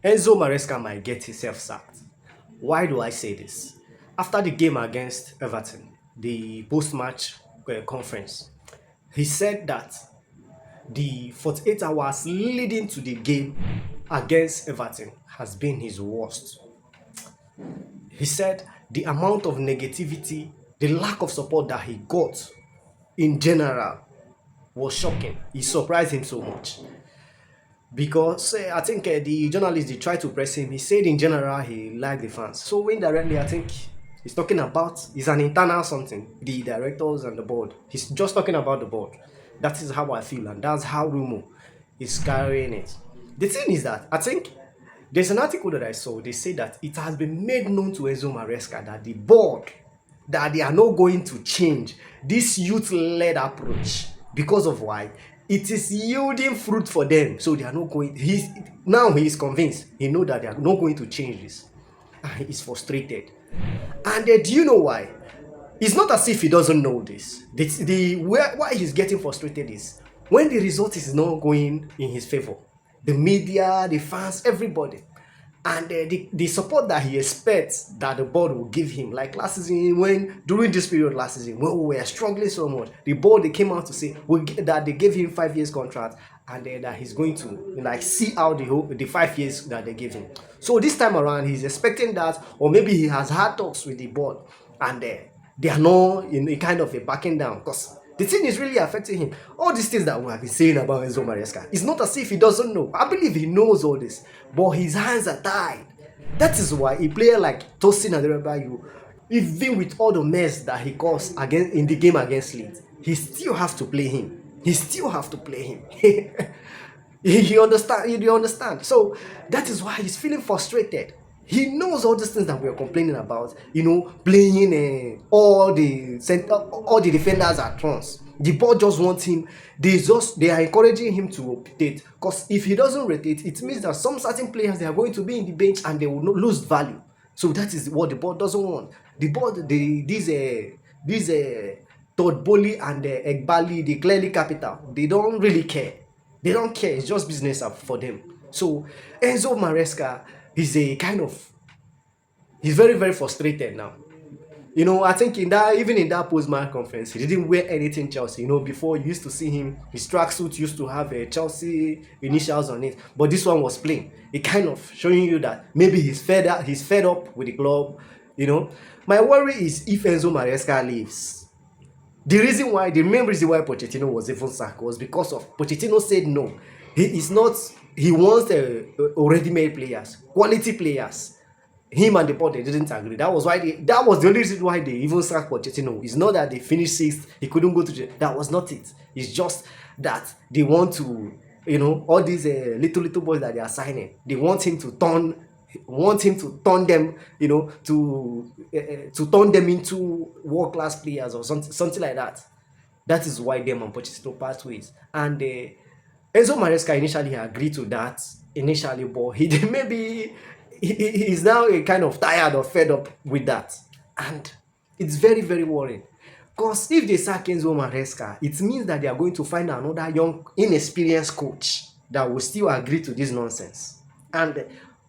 Enzo Maresca might get himself sacked. Why do I say this? After the game against Everton, the post-match conference, he said that the 48 hours leading to the game against Everton has been his worst. He said the amount of negativity, the lack of support that he got in general was shocking. It surprised him so much because I think the journalist they tried to press him. He said in general he liked the fans. So indirectly, I think he's talking about it's an internal something. The directors and the board. He's just talking about the board. That is how I feel, and that's how rumor is carrying it. The thing is that I think there's an article that I saw. They say that it has been made known to Enzo Maresca that the board that they are not going to change this youth-led approach because of why it is yielding fruit for them. So they are not going. He is convinced. He know that they are not going to change this, and he is frustrated. And do you know why? It's not as if he doesn't know this. Why he's getting frustrated is when the result is not going in his favor. The media, the fans, everybody. And the support that he expects that the board will give him, like last season, when during this period last season, when we were struggling so much, the board they came out to say that they gave him 5 years contract and that he's going to like see out the 5 years that they gave him. So this time around, he's expecting that, or maybe he has had talks with the board, and they are not in a kind of a backing down because the thing is really affecting him. All these things that we have been saying about Enzo Maresca, it's not as if he doesn't know. I believe he knows all this, but his hands are tied. That is why a player like Tosin Adebayo, even with all the mess that he caused against in the game against Leeds, he still has to play him. He still have to play him. You understand? You understand? So that is why he's feeling frustrated. He knows all these things that we are complaining about. Playing all the defenders at once. The board just wants him. They are encouraging him to rotate. Because if he doesn't rotate, it means that some certain players they are going to be in the bench and they will not lose value. So that is what the board doesn't want. The board, these Todd Bowley and Egbali, the clearly capital, they don't really care. They don't care. It's just business for them. So Enzo Maresca is a kind of he's very very frustrated now. I think even in that post-match conference, he didn't wear anything Chelsea. Before you used to see him, his tracksuit used to have a Chelsea initials on it, but this one was plain. It kind of showing you that maybe he's fed up with the club. My worry is if Enzo Maresca leaves. The main reason why Pochettino was even sacked was because of Pochettino said no. He wants already made players, quality players. Him and the board they didn't agree. That was the only reason why they even sacked Pochettino. It's not that they finished sixth, he couldn't go to jail. That was not it. It's just that they want to, all these little boys that they are signing, they want him to turn them, to turn them into world-class players or something like that. That is why them and Pochettino passed ways. And Enzo Maresca initially agreed to that but he's now a kind of tired or fed up with that, and it's very very worrying. Because if they sack Enzo Maresca, it means that they are going to find another young, inexperienced coach that will still agree to this nonsense. And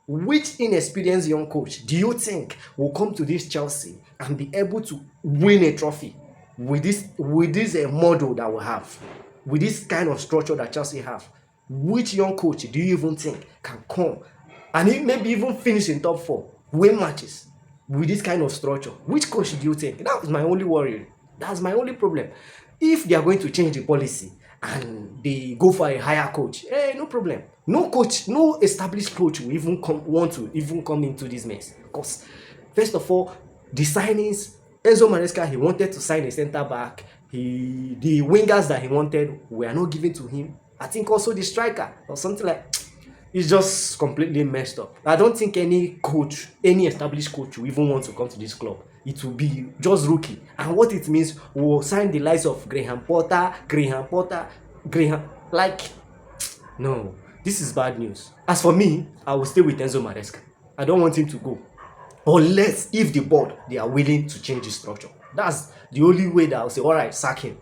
which inexperienced young coach do you think will come to this Chelsea and be able to win a trophy with this model that we have, with this kind of structure that Chelsea have? Which young coach do you even think can come and maybe even finish in top 4, win matches with this kind of structure? Which coach do you think? That is my only worry. That's my only problem. If they are going to change the policy and they go for a higher coach, no problem. No established coach will even want to come into this mess. Because first of all, the signings, Enzo Maresca, he wanted to sign a centre back. The wingers that he wanted were not given to him. I think also the striker or something like. It's just completely messed up. I don't think any established coach will even want to come to this club. It will be just rookie. And what it means, we'll sign the likes of Graham Potter. No, this is bad news. As for me, I will stay with Enzo Maresca. I don't want him to go. Unless if the board, they are willing to change the structure. That's the only way that I'll say, all right, sack him.